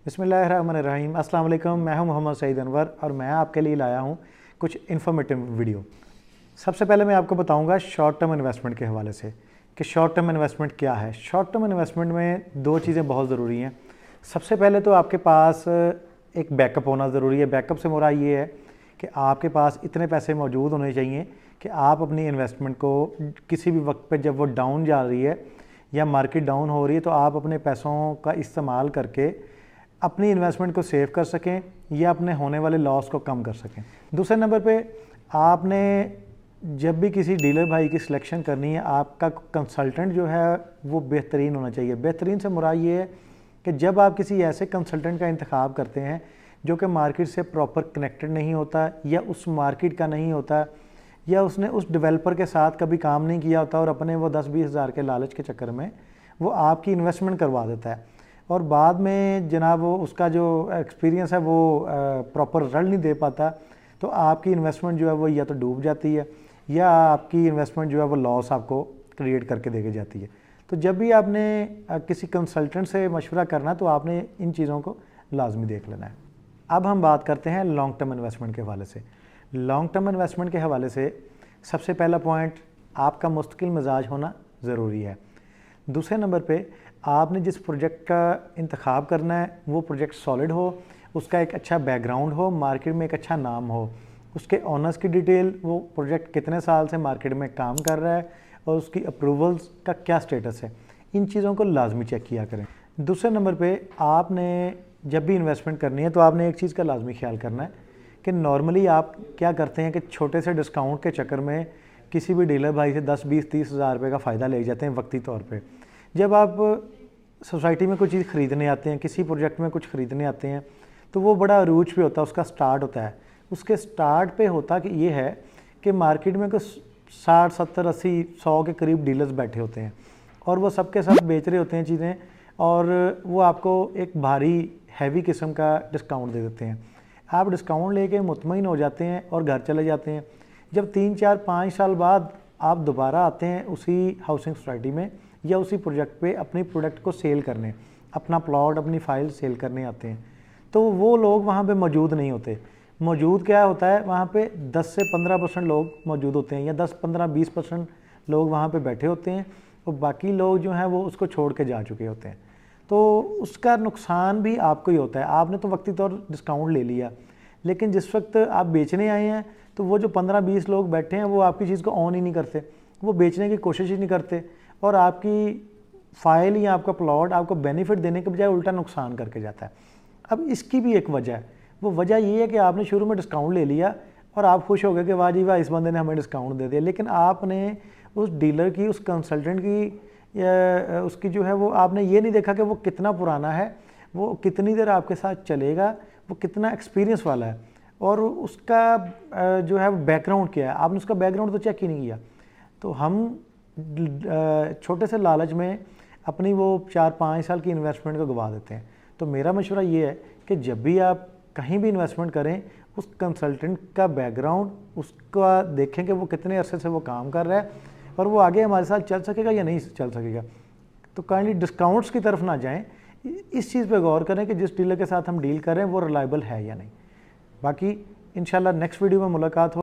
بسم اللہ الرحمن الرحیم۔ السلام علیکم، میں ہوں محمد سعید انور اور میں آپ کے لیے لایا ہوں کچھ انفارمیٹیو ویڈیو۔ سب سے پہلے میں آپ کو بتاؤں گا شارٹ ٹرم انویسٹمنٹ کے حوالے سے کہ شارٹ ٹرم انویسٹمنٹ کیا ہے۔ شارٹ ٹرم انویسٹمنٹ میں دو چیزیں بہت ضروری ہیں۔ سب سے پہلے تو آپ کے پاس ایک بیک اپ ہونا ضروری ہے۔ بیک اپ سے مراد یہ ہے کہ آپ کے پاس اتنے پیسے موجود ہونے چاہیے کہ آپ اپنی انویسٹمنٹ کو کسی بھی وقت پہ جب وہ ڈاؤن جا رہی ہے یا مارکیٹ ڈاؤن ہو رہی ہے تو آپ اپنے پیسوں کا استعمال کر کے اپنی انویسٹمنٹ کو سیو کر سکیں یا اپنے ہونے والے لاس کو کم کر سکیں۔ دوسرے نمبر پہ آپ نے جب بھی کسی ڈیلر بھائی کی سلیکشن کرنی ہے، آپ کا کنسلٹنٹ جو ہے وہ بہترین ہونا چاہیے۔ بہترین سے مراد یہ ہے کہ جب آپ کسی ایسے کنسلٹنٹ کا انتخاب کرتے ہیں جو کہ مارکیٹ سے پراپر کنیکٹڈ نہیں ہوتا یا اس مارکیٹ کا نہیں ہوتا یا اس نے اس ڈیولپر کے ساتھ کبھی کام نہیں کیا ہوتا اور اپنے وہ 10-20 ہزار کے لالچ کے چکر میں وہ آپ کی انویسٹمنٹ کروا دیتا ہے اور بعد میں جناب وہ اس کا جو ایکسپیرینس ہے وہ پراپر رزلٹ نہیں دے پاتا، تو آپ کی انویسٹمنٹ جو ہے وہ یا تو ڈوب جاتی ہے یا آپ کی انویسٹمنٹ جو ہے وہ لاس آپ کو کریٹ کر کے دے کے جاتی ہے۔ تو جب بھی آپ نے کسی کنسلٹنٹ سے مشورہ کرنا تو آپ نے ان چیزوں کو لازمی دیکھ لینا ہے۔ اب ہم بات کرتے ہیں لانگ ٹرم انویسٹمنٹ کے حوالے سے۔ لانگ ٹرم انویسٹمنٹ کے حوالے سے سب سے پہلا پوائنٹ آپ کا مستقل مزاج ہونا ضروری ہے۔ دوسرے نمبر پہ آپ نے جس پروجیکٹ کا انتخاب کرنا ہے وہ پروجیکٹ سالڈ ہو، اس کا ایک اچھا بیک گراؤنڈ ہو، مارکیٹ میں ایک اچھا نام ہو، اس کے آنرز کی ڈیٹیل، وہ پروجیکٹ کتنے سال سے مارکیٹ میں کام کر رہا ہے اور اس کی اپروولز کا کیا سٹیٹس ہے، ان چیزوں کو لازمی چیک کیا کریں۔ دوسرے نمبر پہ آپ نے جب بھی انویسٹمنٹ کرنی ہے تو آپ نے ایک چیز کا لازمی خیال کرنا ہے کہ نارملی آپ کیا کرتے ہیں کہ چھوٹے سے ڈسکاؤنٹ کے چکر میں کسی بھی ڈیلر بھائی سے 10-20-30 ہزار روپے کا فائدہ لے جاتے ہیں وقتی طور پہ۔ جب آپ سوسائٹی میں کوئی چیز خریدنے آتے ہیں، کسی پروجیکٹ میں کچھ خریدنے آتے ہیں تو وہ بڑا عروج پہ ہوتا ہے، اس کا سٹارٹ ہوتا ہے۔ اس کے سٹارٹ پہ ہوتا کہ یہ ہے کہ مارکیٹ میں کوئی 60 70 80 100 کے قریب ڈیلرز بیٹھے ہوتے ہیں اور وہ سب کے ساتھ بیچ رہے ہوتے ہیں چیزیں اور وہ آپ کو ایک بھاری ہیوی قسم کا ڈسکاؤنٹ دے دیتے ہیں۔ آپ ڈسکاؤنٹ لے کے مطمئن ہو جاتے ہیں اور گھر چلے جاتے ہیں۔ جب 3-4-5 سال بعد آپ دوبارہ آتے ہیں اسی ہاؤسنگ سوسائٹی میں یا اسی پروجیکٹ پہ اپنی پروڈکٹ کو سیل کرنے، اپنا پلاٹ اپنی فائل سیل کرنے آتے ہیں تو وہ لوگ وہاں پہ موجود نہیں ہوتے۔ موجود کیا ہوتا ہے، وہاں پہ 10 سے 15% لوگ موجود ہوتے ہیں یا 10-15-20% لوگ وہاں پہ بیٹھے ہوتے ہیں اور باقی لوگ جو ہیں وہ اس کو چھوڑ کے جا چکے ہوتے ہیں۔ تو اس کا نقصان بھی آپ کو ہی ہوتا ہے۔ آپ نے تو وقتی طور ڈسکاؤنٹ لے لیا لیکن جس وقت آپ بیچنے آئے ہیں تو وہ جو 15-20 لوگ بیٹھے ہیں وہ آپ کی چیز کو آن ہی نہیں کرتے، وہ بیچنے کی کوشش ہی نہیں کرتے اور آپ کی فائل یا آپ کا پلاٹ آپ کو بینیفٹ دینے کے بجائے الٹا نقصان کر کے جاتا ہے۔ اب اس کی بھی ایک وجہ ہے، وہ وجہ یہ ہے کہ آپ نے شروع میں ڈسکاؤنٹ لے لیا اور آپ خوش ہو گئے کہ واہ جی واہ اس بندے نے ہمیں ڈسکاؤنٹ دے دیا، لیکن آپ نے اس ڈیلر کی، اس کنسلٹنٹ کی یا اس کی جو ہے وہ آپ نے یہ نہیں دیکھا کہ وہ کتنا پرانا ہے، وہ کتنی دیر آپ کے ساتھ چلے گا، وہ کتنا ایکسپیرینس والا ہے اور اس کا جو ہے وہ بیک گراؤنڈ کیا ہے۔ آپ نے اس کا بیک گراؤنڈ تو چیک ہی نہیں کیا۔ تو ہم چھوٹے سے لالچ میں اپنی وہ 4-5 سال کی انویسٹمنٹ کو گوا دیتے ہیں۔ تو میرا مشورہ یہ ہے کہ جب بھی آپ کہیں بھی انویسٹمنٹ کریں اس کنسلٹنٹ کا بیک گراؤنڈ اس کا دیکھیں کہ وہ کتنے عرصے سے وہ کام کر رہا ہے اور وہ آگے ہمارے ساتھ چل سکے گا یا نہیں چل سکے گا۔ تو کائنڈلی ڈسکاؤنٹس کی طرف نہ جائیں، اس چیز پہ غور کریں کہ جس ڈیلر کے ساتھ ہم ڈیل کر رہے ہیں وہ ریلائبل ہے یا نہیں۔ باقی انشاءاللہ نیکسٹ ویڈیو میں ملاقات ہو۔